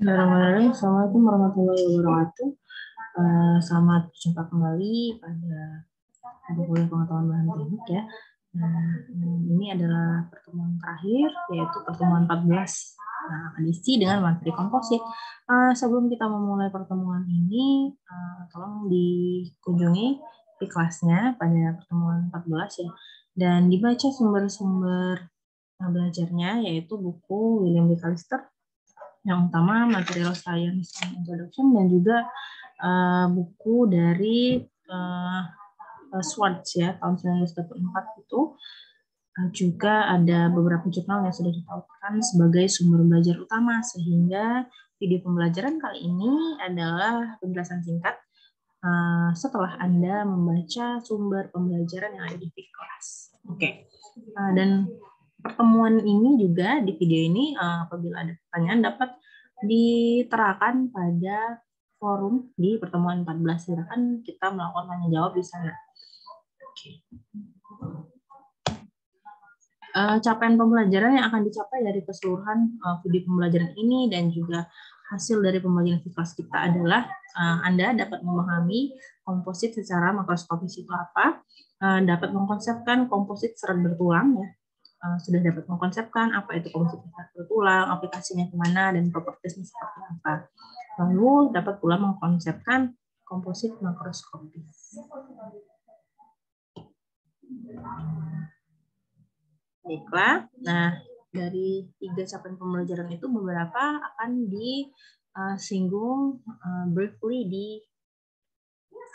Bismillahirrahmanirrahim. Assalamualaikum warahmatullahi wabarakatuh. Selamat berjumpa kembali pada kuliah pengetahuan bahan teknik ya. Ini adalah pertemuan terakhir, yaitu pertemuan 14. Akan diisi dengan materi komposit. Sebelum kita memulai pertemuan ini, tolong dikunjungi di kelasnya pada pertemuan 14 ya. Dan dibaca sumber-sumber belajarnya, yaitu buku William D. Callister yang utama Material Science Introduction, dan juga buku dari Schwartz ya tahun 1924 itu. Juga ada beberapa jurnal yang sudah ditetapkan sebagai sumber belajar utama, sehingga video pembelajaran kali ini adalah penjelasan singkat setelah Anda membaca sumber pembelajaran yang ada di kelas. Oke. Dan pertemuan ini juga di video ini apabila ada pertanyaan dapat diterahkan pada forum di pertemuan 14. Silakan kita melakukan tanya jawab di sana. Oke. Capaian pembelajaran yang akan dicapai dari keseluruhan video pembelajaran ini dan juga hasil dari pembelajaran kelas kita adalah Anda dapat memahami komposit secara makroskopis itu apa, dapat mengkonsepkan komposit serat bertulang ya, sudah dapat mengkonsepkan apa itu komposit serat bertulang, aplikasinya kemana, dan propertiesnya seperti apa. Lalu dapat pula mengkonsepkan komposit makroskopis. Baiklah, nah dari 3 capaian pembelajaran itu beberapa akan disinggung briefly di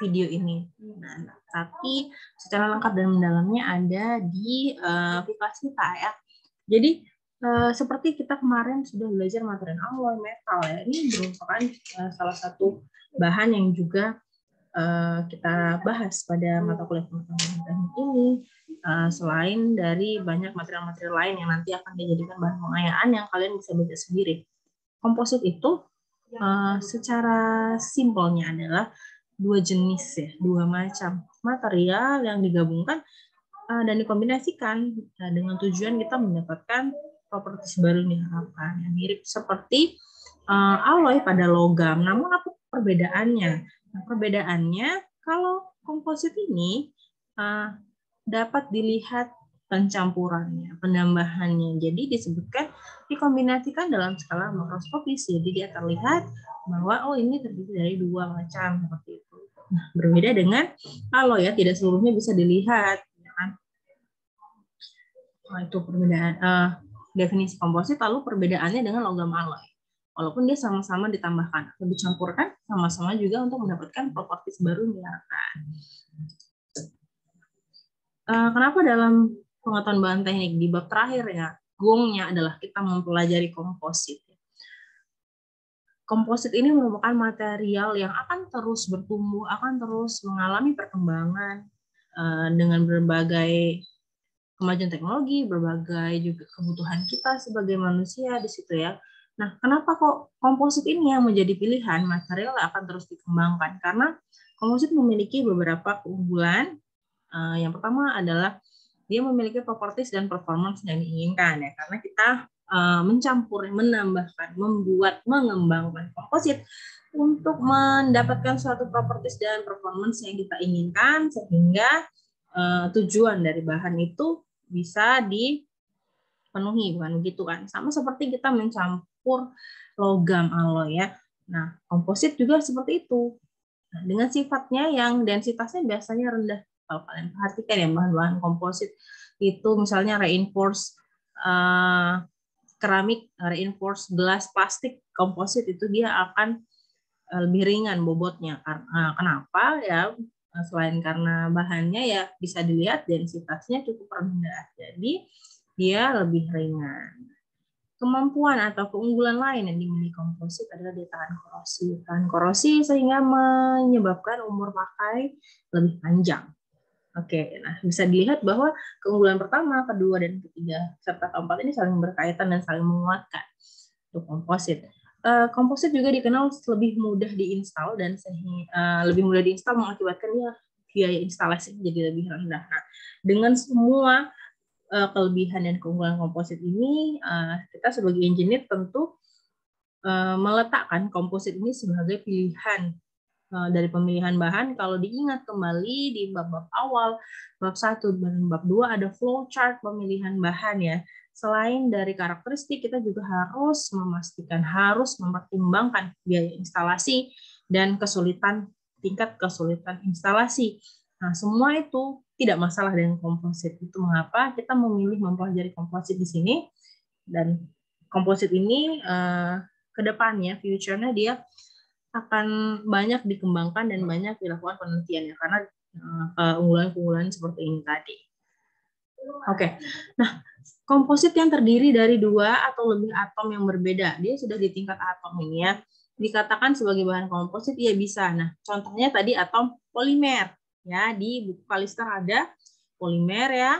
video ini. Nah, tapi secara lengkap dan mendalamnya ada di kelas kita ya. Jadi seperti kita kemarin sudah belajar materi alloy metal ya. Ini merupakan salah satu bahan yang juga kita bahas pada mata kuliah pengetahuan teknik ini. Selain dari banyak material-material lain yang nanti akan dijadikan bahan pengayaan yang kalian bisa baca sendiri. Komposit itu secara simpelnya adalah 2 jenis ya, 2 macam material yang digabungkan dan dikombinasikan dengan tujuan kita mendapatkan properties baru nih apa yang mirip seperti alloy pada logam. Namun apa perbedaannya? Nah, perbedaannya kalau komposit ini dapat dilihat pencampurannya, penambahannya. Jadi disebutkan dikombinasikan dalam skala makroskopis. Jadi dia terlihat bahwa ini terdiri dari 2 macam seperti itu. Nah, berbeda dengan alloy ya, tidak seluruhnya bisa dilihat. Ya kan? Nah, itu perbedaan definisi komposit, lalu perbedaannya dengan logam alloy. Walaupun dia sama-sama ditambahkan atau dicampurkan, sama-sama juga untuk mendapatkan properties baru diharapkan. Kenapa dalam pengetahuan bahan teknik di bab terakhir ya, gongnya adalah kita mempelajari komposit. Komposit ini merupakan material yang akan terus bertumbuh, akan terus mengalami perkembangan dengan berbagai kemajuan teknologi, berbagai juga kebutuhan kita sebagai manusia di situ ya. Nah, kenapa kok komposit ini yang menjadi pilihan material yang akan terus dikembangkan? Karena komposit memiliki beberapa keunggulan. Yang pertama adalah dia memiliki properties dan performance yang diinginkan ya, karena kita mencampur, menambahkan, membuat, mengembangkan komposit untuk mendapatkan suatu properties dan performance yang kita inginkan, sehingga tujuan dari bahan itu bisa dipenuhi, bukan begitu kan? Sama seperti kita mencampur logam alloy ya. Nah, komposit juga seperti itu. Nah, dengan sifatnya yang densitasnya biasanya rendah. Kalau kalian perhatikan ya bahan-bahan komposit itu misalnya reinforced keramik, reinforced glass, plastik, komposit itu dia akan lebih ringan bobotnya. Kenapa ya? Selain karena bahannya ya bisa dilihat densitasnya cukup rendah, jadi dia lebih ringan. Kemampuan atau keunggulan lain yang dimiliki komposit adalah dia tahan korosi. Tahan korosi sehingga menyebabkan umur pakai lebih panjang. Oke, nah bisa dilihat bahwa keunggulan pertama, kedua, dan ketiga serta keempat ini saling berkaitan dan saling menguatkan untuk komposit. Komposit juga dikenal lebih mudah diinstal dan lebih mudah diinstal mengakibatkan biaya instalasi jadi lebih rendah. Nah, dengan semua kelebihan dan keunggulan komposit ini, kita sebagai engineer tentu meletakkan komposit ini sebagai pilihan dari pemilihan bahan. Kalau diingat kembali di bab-bab awal, bab 1 dan bab 2 ada flowchart pemilihan bahan ya. Selain dari karakteristik, kita juga harus memastikan, harus mempertimbangkan biaya instalasi dan tingkat kesulitan instalasi. Nah, semua itu tidak masalah dengan komposit. Itu mengapa kita memilih mempelajari komposit di sini. Dan komposit ini ke depannya, future-nya dia akan banyak dikembangkan dan banyak dilakukan penelitian ya, karena keunggulan-keunggulan seperti ini tadi. Oke, nah komposit yang terdiri dari 2 atau lebih atom yang berbeda, dia sudah di tingkat atom ini ya, dikatakan sebagai bahan komposit, ya bisa. Nah, contohnya tadi atom polimer ya, di buku Kalister ada polimer ya.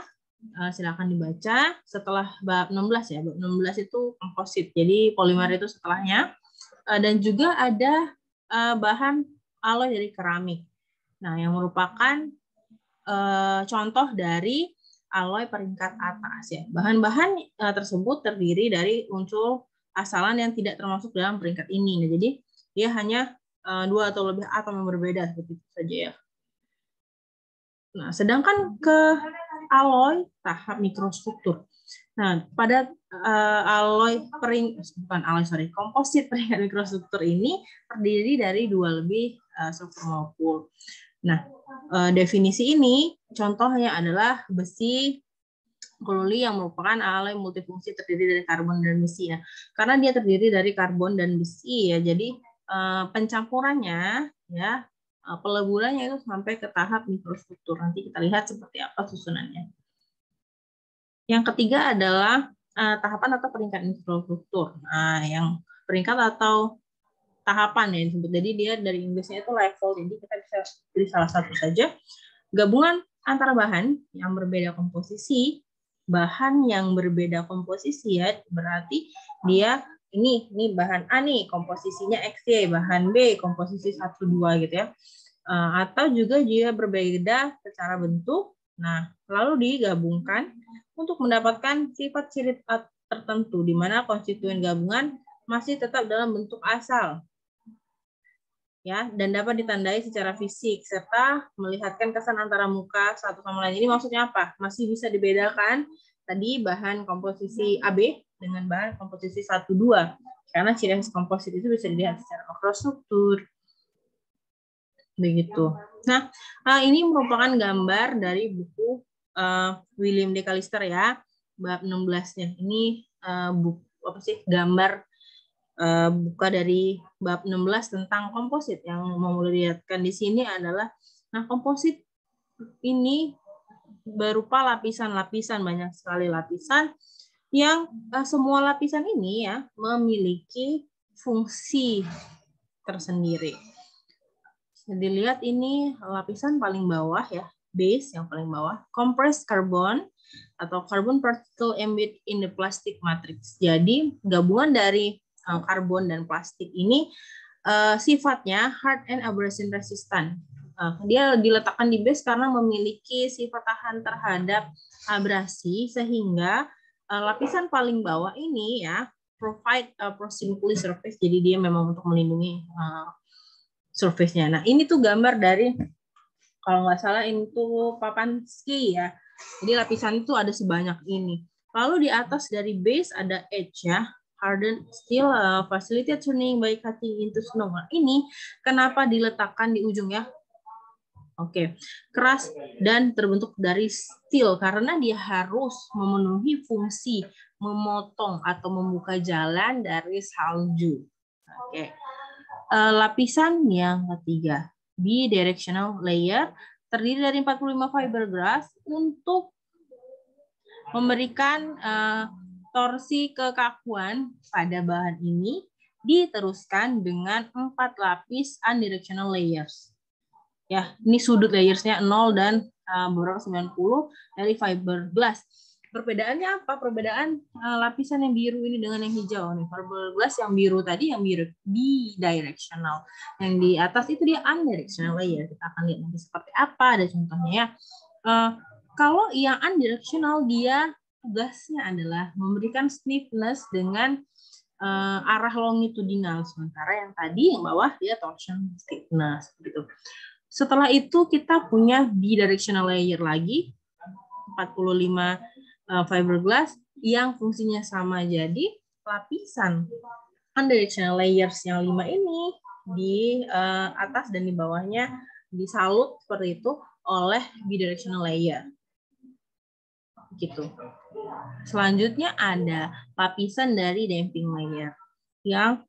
Silakan dibaca setelah bab 16 ya, bab 16 itu komposit, jadi polimer itu setelahnya. Dan juga ada bahan alloy dari keramik. Nah, yang merupakan contoh dari alloy peringkat atas ya. Bahan-bahan tersebut terdiri dari unsur asalan yang tidak termasuk dalam peringkat ini. Nah, jadi dia hanya 2 atau lebih atom yang berbeda, begitu saja ya. Nah, sedangkan ke alloy tahap mikrostruktur. Nah, pada komposit peringkat mikrostruktur ini terdiri dari 2 lebih struktur molekul. Nah, definisi ini contohnya adalah besi kololi yang merupakan alloy multifungsi terdiri dari karbon dan besi ya. Karena dia terdiri dari karbon dan besi ya, jadi pencampurannya ya, peleburannya itu sampai ke tahap mikrostruktur. Nanti kita lihat seperti apa susunannya. Yang ketiga adalah tahapan atau peringkat mikrostruktur. Nah, yang peringkat atau tahapan ya disebut. Jadi dia dari Inggrisnya itu level. Jadi kita bisa pilih salah satu saja. Gabungan antara bahan yang berbeda komposisi, bahan yang berbeda komposisi ya, berarti dia ini bahan A nih komposisinya XY, bahan B komposisi 1 2 gitu ya. Atau juga dia berbeda secara bentuk. Nah, lalu digabungkan untuk mendapatkan sifat ciri tertentu di mana konstituen gabungan masih tetap dalam bentuk asal. Ya, dan dapat ditandai secara fisik serta melihatkan kesan antara muka satu sama lain. Ini maksudnya apa? Masih bisa dibedakan tadi bahan komposisi AB dengan bahan komposisi 1 2. Karena ciri khas komposit itu bisa dilihat secara makrostruktur. Begitu. Nah, ini merupakan gambar dari buku William D. Kalister ya, bab 16-nya. Ini gambar buka dari bab 16 tentang komposit. Yang mau dilihatkan di sini adalah, nah komposit ini berupa lapisan-lapisan, banyak sekali lapisan yang semua lapisan ini ya memiliki fungsi tersendiri. Dilihat ini lapisan paling bawah ya, base yang paling bawah, compressed carbon atau carbon particle embedded in the plastic matrix. Jadi gabungan dari karbon dan plastik ini sifatnya hard and abrasion resistant. Dia diletakkan di base karena memiliki sifat tahan terhadap abrasi, sehingga lapisan paling bawah ini ya provide a porosity surface. Jadi dia memang untuk melindungi surface-nya. Nah, ini tuh gambar dari, kalau nggak salah ini tuh papan ski ya. Jadi lapisan itu ada sebanyak ini. Lalu di atas dari base ada edge ya, hardened steel facility turning by cutting into snow. Nah, ini kenapa diletakkan di ujung ya? Oke, keras dan terbentuk dari steel karena dia harus memenuhi fungsi memotong atau membuka jalan dari salju. Oke. Lapisan yang ketiga, bidirectional layer, terdiri dari 45 fiberglass untuk memberikan torsi kekakuan pada bahan ini, diteruskan dengan 4 lapis unidirectional layers. Ya, ini sudut layersnya 0 dan beberapa 90 dari fiberglass. Perbedaannya apa? Perbedaan lapisan yang biru ini dengan yang hijau nih. Fiberglass yang biru tadi yang biru bidirectional. Yang di atas itu dia unidirectional layer. Kita akan lihat nanti seperti apa, ada contohnya ya. Kalau yang unidirectional dia tugasnya adalah memberikan stiffness dengan arah longitudinal, sementara yang tadi yang bawah dia torsion stiffness gitu. Setelah itu kita punya bidirectional layer lagi 45 fiberglass yang fungsinya sama, jadi lapisan unidirectional layers yang 5 ini di atas dan di bawahnya disalut seperti itu oleh bidirectional layer gitu. Selanjutnya ada lapisan dari damping layer yang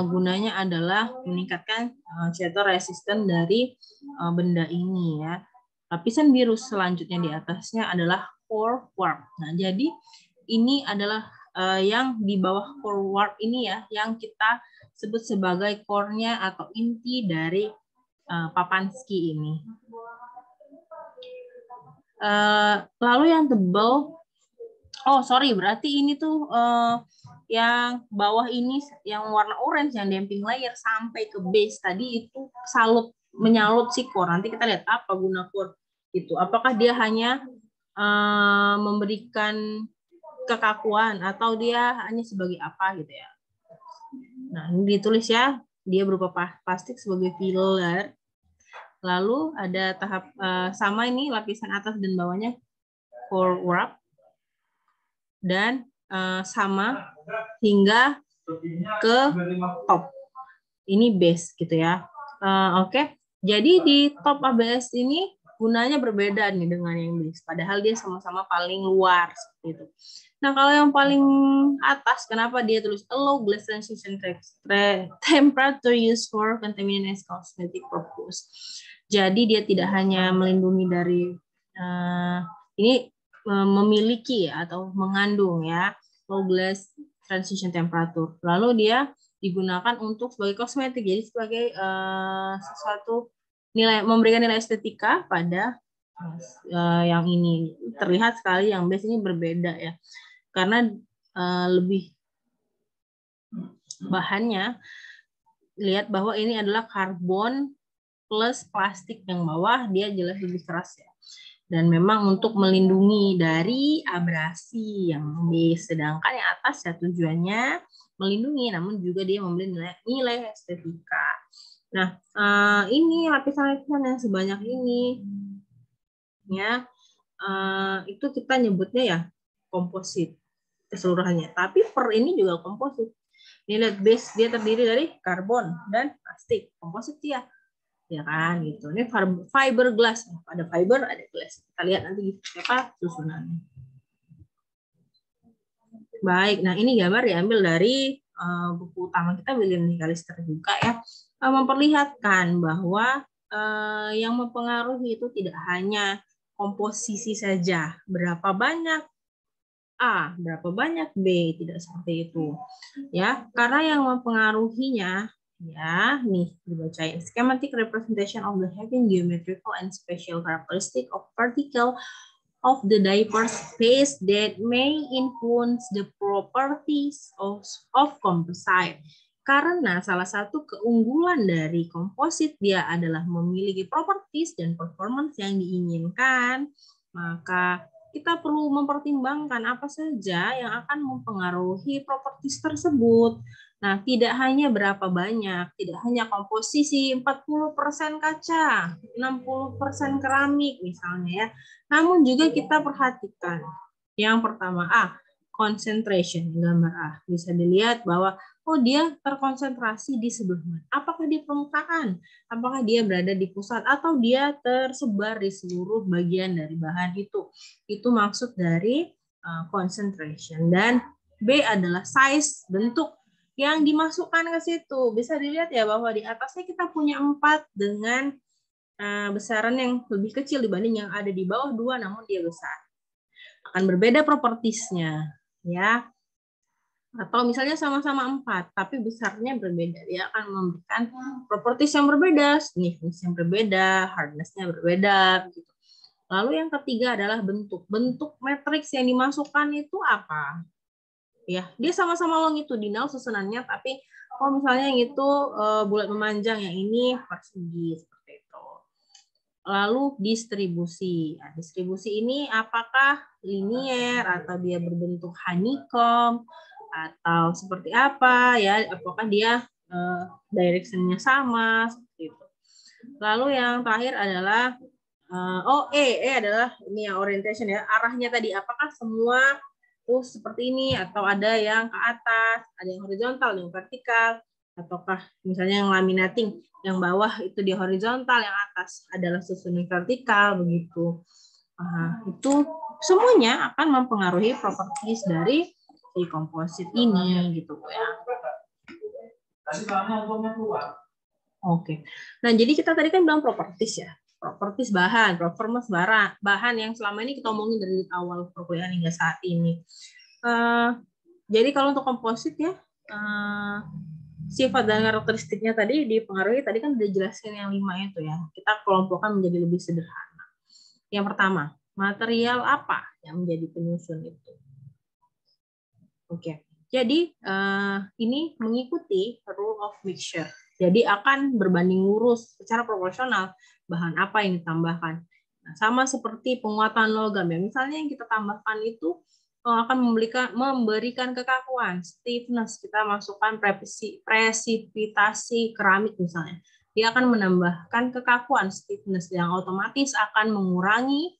gunanya adalah meningkatkan shatter resistance dari benda ini ya. Lapisan biru selanjutnya di atasnya adalah core warp. Nah, jadi ini adalah yang di bawah core warp ini ya, yang kita sebut sebagai core-nya atau inti dari Papansky ini. Lalu yang tebal, berarti ini tuh yang bawah ini yang warna orange yang damping layer sampai ke base tadi itu menyalut si core. Nanti kita lihat apa guna core itu. Apakah dia hanya memberikan kekakuan atau dia hanya sebagai apa gitu ya. Nah, ini ditulis ya, dia berupa plastik sebagai filler. Lalu ada tahap sama ini lapisan atas dan bawahnya core warp dan sama hingga ke top. Ini base gitu ya. Oke. Jadi di top ABS ini gunanya berbeda nih dengan yang base. Padahal dia sama-sama paling luar seperti itu. Nah, kalau yang paling atas, kenapa dia tulis allow glass transition temperature used for contaminant as cosmetic purpose. Jadi dia tidak hanya melindungi dari ini memiliki atau mengandung ya low glass transition temperature. Lalu dia digunakan untuk sebagai kosmetik, jadi sebagai sesuatu nilai, memberikan nilai estetika pada yang ini. Terlihat sekali yang base ini berbeda ya, karena lebih bahannya, lihat bahwa ini adalah karbon plus plastik, yang bawah dia jelas lebih keras ya. Dan memang untuk melindungi dari abrasi yang base, sedangkan yang atas ya tujuannya melindungi, namun juga dia memberi nilai estetika. Nah, ini lapisan-lapisan yang sebanyak ini, ya, itu kita nyebutnya ya komposit keseluruhannya. Tapi per ini juga komposit. Ini lihat base dia terdiri dari karbon dan plastik, komposit ya. Ya kan gitu. Ini fiberglass, ada fiber ada glass. Kita lihat nanti apa susunannya. Baik, nah ini gambar diambil dari buku utama kita William Nicolister juga ya, memperlihatkan bahwa yang mempengaruhi itu tidak hanya komposisi saja, berapa banyak A, berapa banyak B, tidak seperti itu ya, karena yang mempengaruhinya ya, nih dibacain. Schematic representation of the having geometrical and spatial characteristic of particle of the diverse phase that may influence the properties of composite. Karena salah satu keunggulan dari komposit dia adalah memiliki properties dan performance yang diinginkan, maka kita perlu mempertimbangkan apa saja yang akan mempengaruhi properties tersebut. Nah, tidak hanya berapa banyak, tidak hanya komposisi 40% kaca, 60% keramik misalnya ya. Namun juga kita perhatikan. Yang pertama, concentration, gambar A. Bisa dilihat bahwa dia terkonsentrasi di sebelah mana. Apakah di permukaan? Apakah dia berada di pusat atau dia tersebar di seluruh bagian dari bahan itu? Itu maksud dari concentration. Dan B adalah size, bentuk yang dimasukkan ke situ. Bisa dilihat ya bahwa di atasnya kita punya 4 dengan besaran yang lebih kecil dibanding yang ada di bawah 2, namun dia besar. Akan berbeda propertiesnya ya. Atau misalnya sama-sama 4 tapi besarnya berbeda, dia akan memberikan properties yang berbeda, stiffness yang berbeda, hardness-nya berbeda gitu. Lalu yang ketiga adalah bentuk. Bentuk matriks yang dimasukkan itu apa? Ya, dia sama-sama longitudinal susunannya, tapi misalnya yang itu bulat memanjang, yang ini persegi seperti itu. Lalu distribusi. Nah, distribusi ini apakah linier atau dia berbentuk honeycomb atau seperti apa ya, apakah dia direction-nya sama seperti itu. Lalu yang terakhir adalah E adalah ini yang orientation ya, arahnya tadi apakah semua tuh seperti ini atau ada yang ke atas, ada yang horizontal, yang vertikal, ataukah misalnya yang laminating yang bawah itu di horizontal, yang atas adalah susunan vertikal begitu. Itu semuanya akan mempengaruhi properties dari si komposit ini gitu ya. Oke. Nah, jadi kita tadi kan bilang properties ya. Properties bahan, performance bahan yang selama ini kita omongin dari awal perkuliahan hingga saat ini. Jadi kalau untuk komposit ya, sifat dan karakteristiknya tadi dipengaruhi, tadi kan udah jelasin yang 5 itu ya. Kita kelompokkan menjadi lebih sederhana. Yang pertama, material apa yang menjadi penyusun itu? Oke. Jadi ini mengikuti rule of mixture. Jadi akan berbanding lurus secara proporsional bahan apa yang ditambahkan. Nah, sama seperti penguatan logam ya. Misalnya yang kita tambahkan itu akan memberikan kekakuan, stiffness. Kita masukkan presipitasi keramik misalnya. Dia akan menambahkan kekakuan, stiffness yang otomatis akan mengurangi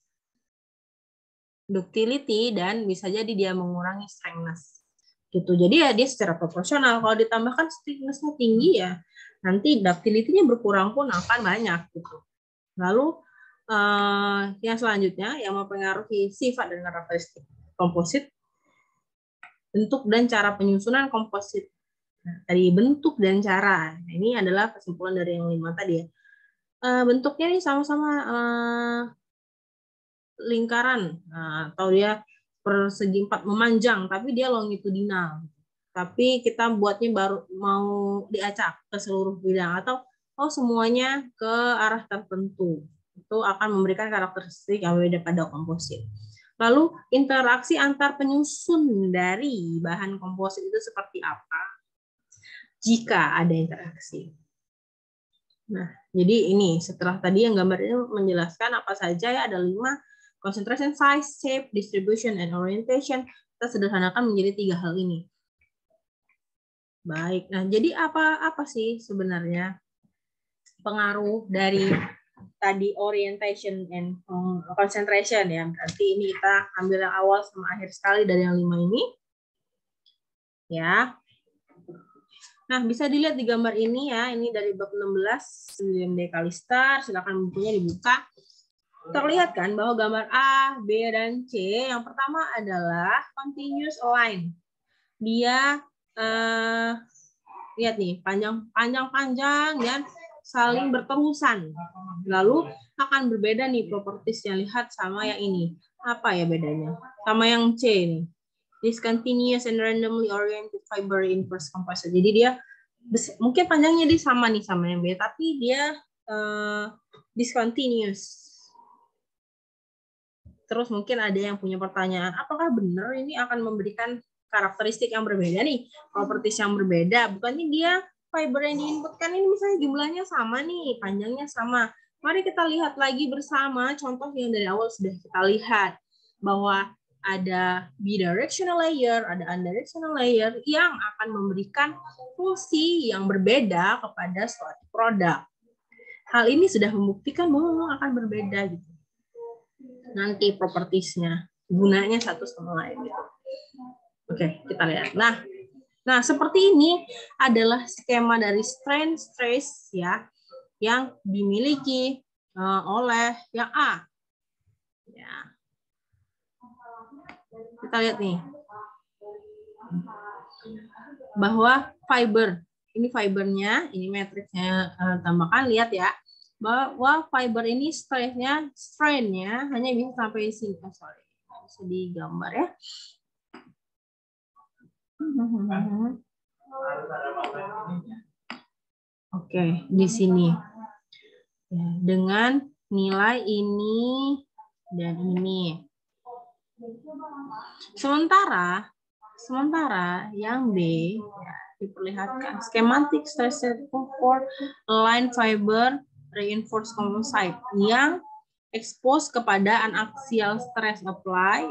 ductility dan bisa jadi dia mengurangi strengthness. Gitu. Jadi ya dia secara proporsional. Kalau ditambahkan stiffness-nya tinggi ya nanti ductility-nya berkurang pun akan banyak gitu. Lalu yang selanjutnya yang mempengaruhi sifat dan karakteristik komposit, bentuk dan cara penyusunan komposit. Nah, tadi bentuk dan cara. Nah, ini adalah kesimpulan dari yang 5 tadi ya. Bentuknya ini sama-sama lingkaran atau dia persegi 4 memanjang, tapi dia longitudinal. Tapi kita buatnya baru mau diacak ke seluruh bidang atau semuanya ke arah tertentu. Itu akan memberikan karakteristik yang berbeda pada komposit. Lalu interaksi antar penyusun dari bahan komposit itu seperti apa? Jika ada interaksi. Nah, jadi ini setelah tadi yang gambarnya menjelaskan apa saja ya, ada 5 concentration, size, shape, distribution, and orientation. Kita sederhanakan menjadi 3 hal ini. Baik, nah jadi apa sih sebenarnya pengaruh dari tadi orientation and concentration ya. Berarti ini kita ambil yang awal sama akhir sekali dari yang 5 ini. Ya. Nah, bisa dilihat di gambar ini ya. Ini dari bab 16 William D. Callister. Silakan bukunya dibuka. Terlihat kan bahwa gambar A, B, dan C yang pertama adalah continuous align. Dia lihat nih, panjang-panjang dan saling berterusan. Lalu akan berbeda nih propertiesnya, lihat sama yang ini. Apa ya bedanya? Sama yang C nih. Discontinuous and randomly oriented fiber inverse composite. Jadi dia mungkin panjangnya dia sama nih sama yang B, tapi dia discontinuous. Terus mungkin ada yang punya pertanyaan, apakah benar ini akan memberikan karakteristik yang berbeda nih, properties yang berbeda? Bukannya dia fiber yang diinputkan ini misalnya jumlahnya sama nih, panjangnya sama. Mari kita lihat lagi bersama contoh yang dari awal sudah kita lihat bahwa ada bidirectional layer, ada unidirectional layer yang akan memberikan fungsi yang berbeda kepada suatu produk. Hal ini sudah membuktikan bahwa akan berbeda gitu. Nanti propertiesnya, gunanya satu sama lain gitu. Oke, kita lihat. Nah, seperti ini adalah skema dari strain stress ya yang dimiliki oleh yang A. Ya. Kita lihat nih. Bahwa fiber, ini fibernya, ini matriksnya tambahkan, lihat ya. Bahwa fiber ini strainnya hanya bisa sampai sini. Bisa digambar ya. Oke, di sini ya, dengan nilai ini dan ini. Sementara yang B ya, diperlihatkan schematic stress for line fiber reinforced composite yang expose kepada unaxial stress apply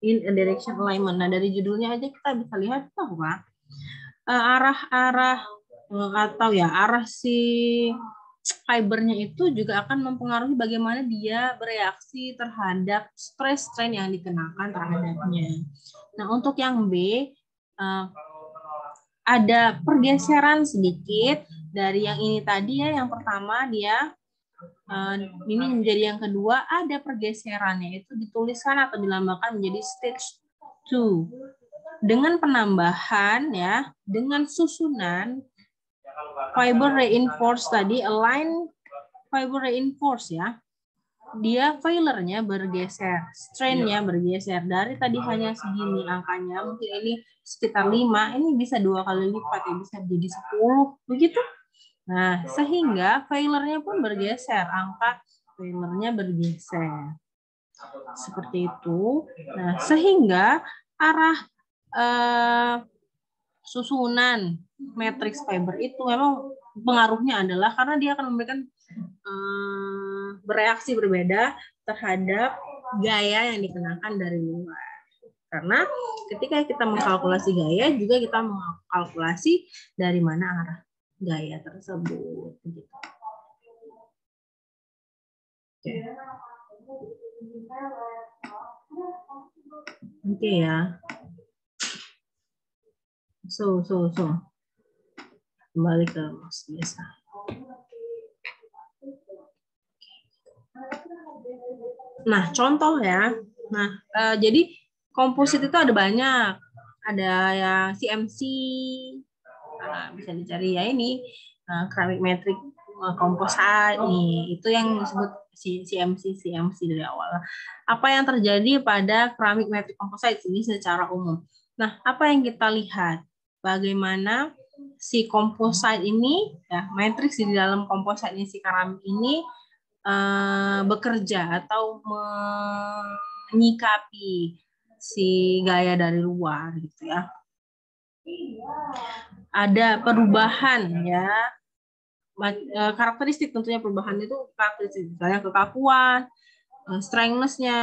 in a direction alignment. Nah, dari judulnya aja kita bisa lihat bahwa arah-arah atau ya arah si fibernya itu juga akan mempengaruhi bagaimana dia bereaksi terhadap stress strain yang dikenakan terhadapnya. Nah, untuk yang B ada pergeseran sedikit dari yang ini tadi ya. Yang pertama dia ini menjadi yang kedua, ada pergeserannya, itu dituliskan atau dilambangkan menjadi stage 2 dengan penambahan ya, dengan susunan fiber reinforce tadi, align fiber reinforce ya, dia failure-nya bergeser, strain-nya bergeser dari tadi hanya segini angkanya, mungkin ini sekitar 5, ini bisa 2 kali lipat ya, bisa jadi 10 begitu. Nah, sehingga failure-nya pun bergeser, angka failure-nya bergeser. Seperti itu. Nah, sehingga arah susunan matrix fiber itu memang pengaruhnya adalah karena dia akan memberikan bereaksi berbeda terhadap gaya yang dikenakan dari luar. Karena ketika kita mengkalkulasi gaya, juga kita mengkalkulasi dari mana arah gaya tersebut. Oke ya. So. Kembali ke mas biasa. Nah, contoh ya. Nah, jadi komposit itu ada banyak. Ada yang CMC, bisa dicari ya ini, keramik metrik komposit nih, itu yang disebut CMC dari awal. Apa yang terjadi pada keramik metrik komposit ini secara umum? Nah, apa yang kita lihat? Bagaimana si komposit ini, ya, matriks di dalam komposit ini, si keramik ini bekerja atau menyikapi si gaya dari luar gitu ya. Ada perubahan ya, karakteristik, tentunya perubahan itu karakteristik, misalnya kekakuan, strengthness-nya,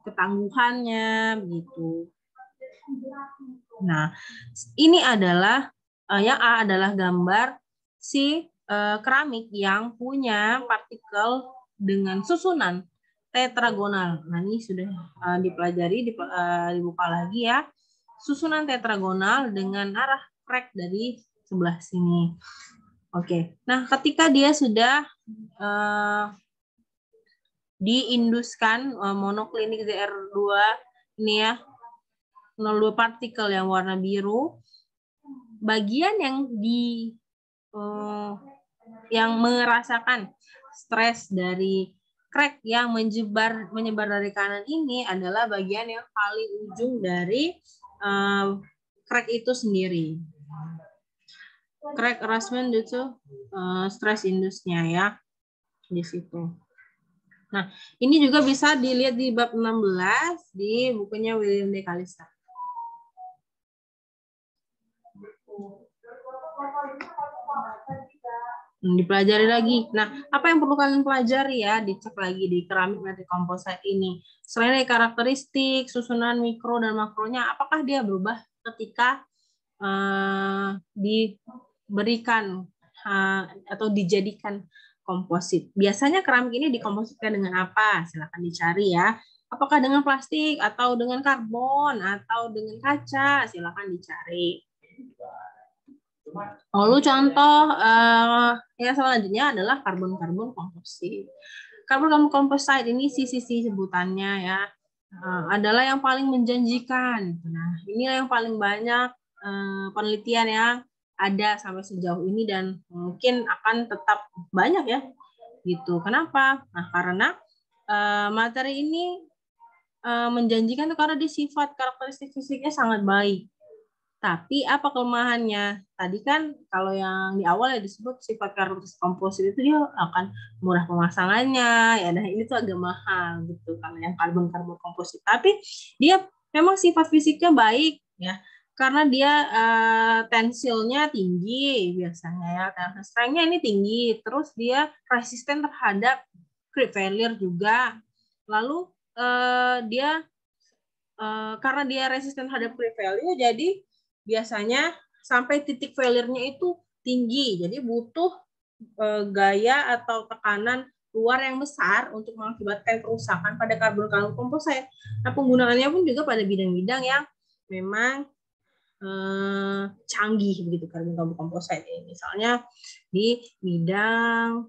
ketangguhannya begitu. Nah, ini adalah yang A adalah gambar si keramik yang punya partikel dengan susunan tetragonal. Nah, ini sudah dipelajari, dibuka lagi ya. Susunan tetragonal dengan arah crack dari sebelah sini. Oke. Nah, ketika dia sudah diinduskan monoklinik ZR2 ini ya, 02 partikel yang warna biru, bagian yang merasakan stres dari crack yang menyebar dari kanan ini adalah bagian yang paling ujung dari crack itu sendiri. Crack arrangement due to stress induce-nya ya, di situ. Nah, ini juga bisa dilihat di bab 16 di bukunya William D. Callister. Dipelajari lagi. Nah, apa yang perlu kalian pelajari ya? Dicek lagi di keramik metrik komposit ini. Selain dari karakteristik, susunan mikro dan makronya, apakah dia berubah ketika diberikan atau dijadikan komposit? Biasanya keramik ini dikompositkan dengan apa? Silakan dicari ya. Apakah dengan plastik atau dengan karbon atau dengan kaca? Silakan dicari. Lalu contoh yang selanjutnya adalah karbon-karbon komposit. Karbon komposit ini sisi sebutannya ya, adalah yang paling menjanjikan. Nah, ini yang paling banyak penelitian yang ada sampai sejauh ini dan mungkin akan tetap banyak ya. Gitu. Kenapa? Nah, karena materi ini menjanjikan itu karena di sifat karakteristik fisiknya sangat baik. Tapi apa kelemahannya? Tadi kan kalau yang di awal ya disebut sifat karakteristik komposit itu dia akan murah pemasangannya, ya. Nah, ini tuh agak mahal gitu kalau yang karbon komposit. Tapi dia memang sifat fisiknya baik ya, karena dia tensilnya tinggi biasanya ya, tensile strength-nya ini tinggi, terus dia resisten terhadap creep failure juga. Lalu dia karena dia resisten terhadap free value, jadi biasanya sampai titik failure-nya itu tinggi. Jadi butuh gaya atau tekanan luar yang besar untuk mengakibatkan kerusakan pada karbon komposit. Nah, penggunaannya pun juga pada bidang-bidang yang memang canggih begitu karbon komposit ini. Misalnya di bidang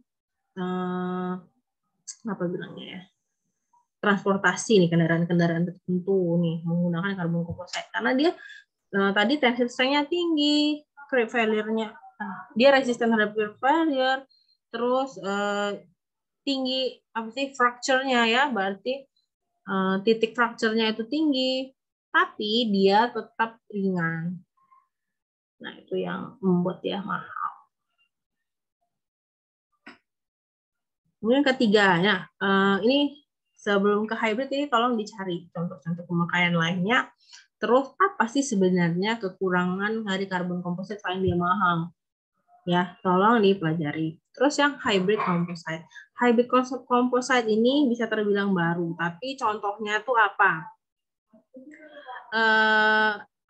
apa bilangnya ya? Transportasi nih, kendaraan-kendaraan tertentu nih menggunakan karbon komposit karena dia tadi tensile strength-nya tinggi, creep failure-nya dia resisten terhadap creep failure, terus tinggi apa sih fracture-nya ya, berarti titik fracture-nya itu tinggi, tapi dia tetap ringan. Nah, itu yang membuat dia mahal. Kemudian ketiga, ya ini sebelum ke hybrid ini tolong dicari contoh-contoh pemakaian lainnya. Terus apa sih sebenarnya kekurangan dari karbon komposit selain dia mahal? Ya, tolong dipelajari. Terus yang hybrid composite. Hybrid composite ini bisa terbilang baru, tapi contohnya tuh apa?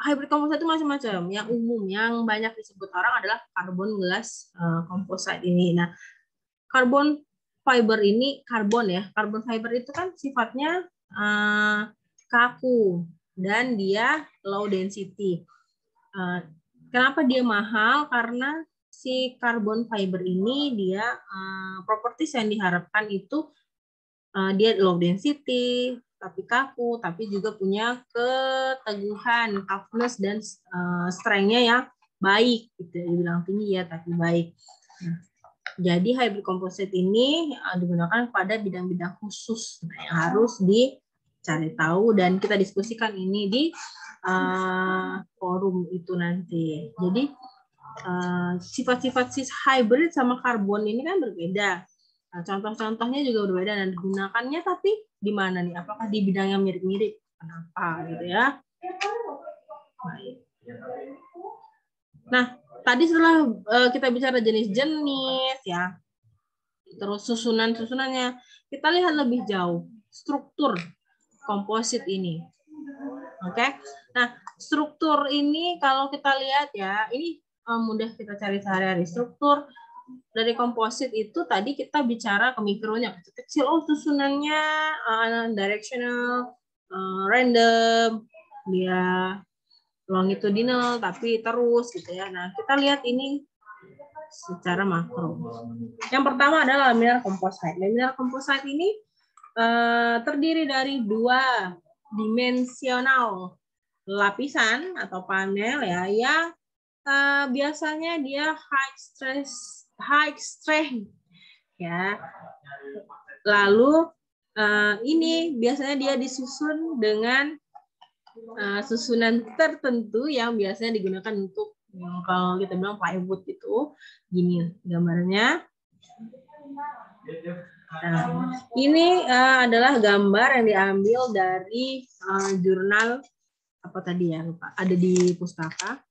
Hybrid composite itu macam-macam. Yang umum, yang banyak disebut orang adalah carbon glass composite ini. Nah, carbon fiber ini, karbon fiber itu kan sifatnya kaku dan dia low density. Kenapa dia mahal? Karena si carbon fiber ini dia properties yang diharapkan itu dia low density, tapi kaku, tapi juga punya keteguhan, toughness dan strength-nya yang baik, gitu. Dibilang tinggi ya, tapi baik. Nah, jadi hybrid composite ini digunakan pada bidang-bidang khusus yang harus dicari tahu dan kita diskusikan ini di forum itu nanti. Jadi sifat-sifat hybrid sama karbon ini kan berbeda. Nah, contoh-contohnya juga berbeda dan digunakannya tapi di mana nih? Apakah di bidang yang mirip-mirip? Kenapa gitu ya? Baik. Nah, tadi setelah kita bicara jenis-jenis ya, terus susunan-susunannya, kita lihat lebih jauh struktur komposit ini. Oke. Nah, struktur ini kalau kita lihat ya, ini mudah kita cari sehari-hari. Struktur dari komposit itu tadi kita bicara ke mikronya, kecil-kecil, susunannya directional, random, dia longitudinal tapi terus gitu ya. Nah, kita lihat ini secara makro. Yang pertama adalah laminar composite. Laminar composite ini terdiri dari dua dimensional lapisan atau panel ya yang biasanya dia high strength ya. Lalu ini biasanya dia disusun dengan susunan tertentu yang biasanya digunakan untuk kalau kita bilang plywood itu gini gambarnya. Nah, ini adalah gambar yang diambil dari jurnal apa tadi ya lupa ada di pustaka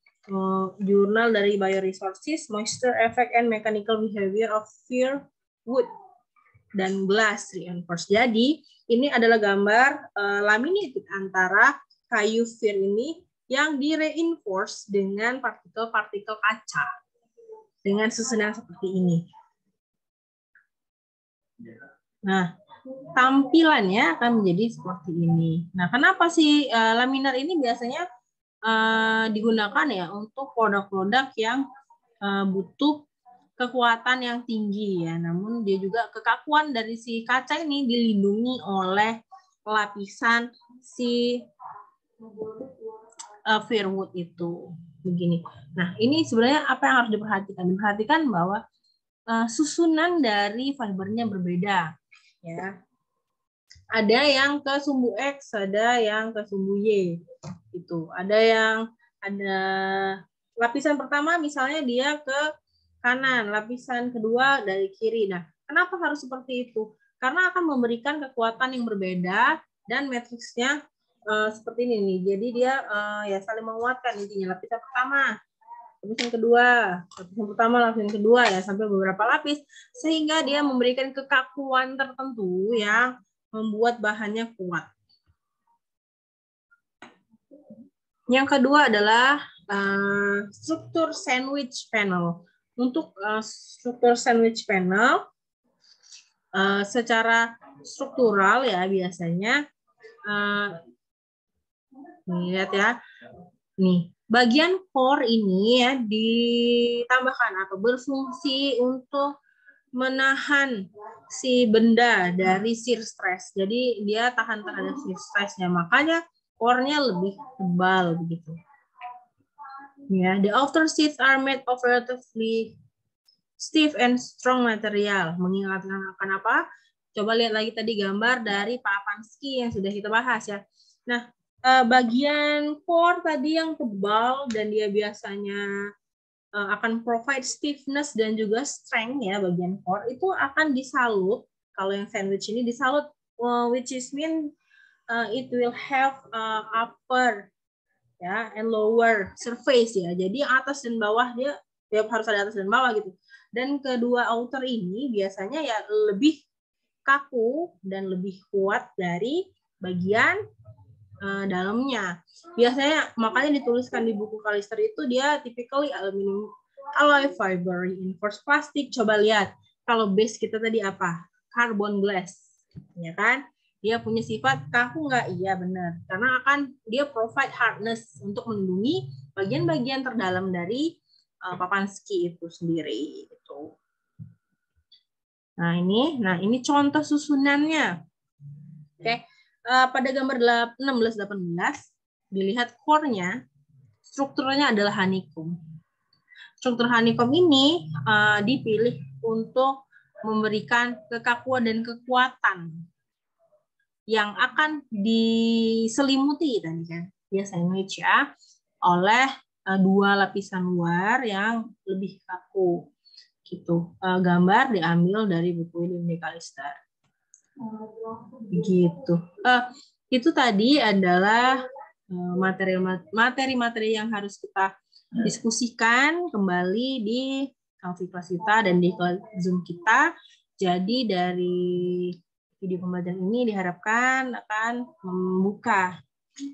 jurnal dari Bioresources, Moisture Effect and Mechanical Behavior of Fir Wood dan Glass Reinforced. Jadi ini adalah gambar laminated antara kayu fir ini yang direinforce dengan partikel-partikel kaca dengan susunan seperti ini. Nah, tampilannya akan menjadi seperti ini. Nah, kenapa sih laminar ini biasanya digunakan ya untuk produk-produk yang butuh kekuatan yang tinggi ya. Namun dia juga kekakuan dari si kaca ini dilindungi oleh lapisan si firwood itu begini. Nah, ini sebenarnya apa yang harus diperhatikan? Diperhatikan bahwa susunan dari fibernya berbeda ya. Ada yang ke sumbu X, ada yang ke sumbu Y. Itu. Ada lapisan pertama misalnya dia ke kanan, lapisan kedua dari kiri. Nah, kenapa harus seperti itu? Karena akan memberikan kekuatan yang berbeda dan matriksnya seperti ini nih. Jadi dia ya saling menguatkan intinya. Lapisan pertama, lapisan kedua, lapisan pertama, lapisan kedua ya sampai beberapa lapis sehingga dia memberikan kekakuan tertentu yang membuat bahannya kuat. Yang kedua adalah struktur sandwich panel. Untuk struktur sandwich panel, secara struktural ya biasanya, nih lihat ya, nih bagian core ini ya ditambahkan atau berfungsi untuk menahan si benda dari shear stress. Jadi dia tahan terhadap shear stressnya, makanya core-nya lebih tebal begitu. Ya, the outer sheets are made of relatively stiff and strong material. Mengingatkan akan apa? Coba lihat lagi tadi gambar dari Pak Pansky yang sudah kita bahas ya. Nah, bagian core tadi yang tebal dan dia biasanya akan provide stiffness dan juga strength ya, bagian core itu akan disalut. Kalau yang sandwich ini disalut, which is mean it will have upper ya and lower surface ya. Jadi atas dan bawah dia harus ada atas dan bawah gitu. Dan kedua outer ini biasanya ya lebih kaku dan lebih kuat dari bagian dalamnya. Biasanya makanya dituliskan di buku Kalister itu dia typically aluminium alloy fiber reinforced plastic. Coba lihat kalau base kita tadi apa? Carbon glass, ya kan? Dia punya sifat kaku nggak? Iya benar. Karena akan dia provide hardness untuk melindungi bagian-bagian terdalam dari papan ski itu sendiri. Gitu. Nah ini contoh susunannya. Oke, pada gambar 16-18 dilihat core-nya, strukturnya adalah honeycomb. Struktur honeycomb ini dipilih untuk memberikan kekakuan dan kekuatan yang akan diselimuti tadi kan, ya sandwich ya, oleh dua lapisan luar yang lebih kaku. Gitu. Gambar diambil dari buku William D. Kalister. Gitu. Itu tadi adalah materi-materi yang harus kita diskusikan kembali di kelas kita dan di Zoom kita. Jadi dari video pembelajaran ini diharapkan akan membuka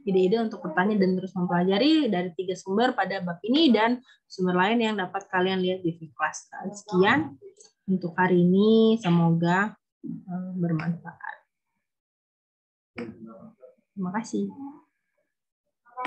ide-ide untuk bertanya dan terus mempelajari dari 3 sumber pada bab ini dan sumber lain yang dapat kalian lihat di kelas. Sekian untuk hari ini, semoga bermanfaat. Terima kasih.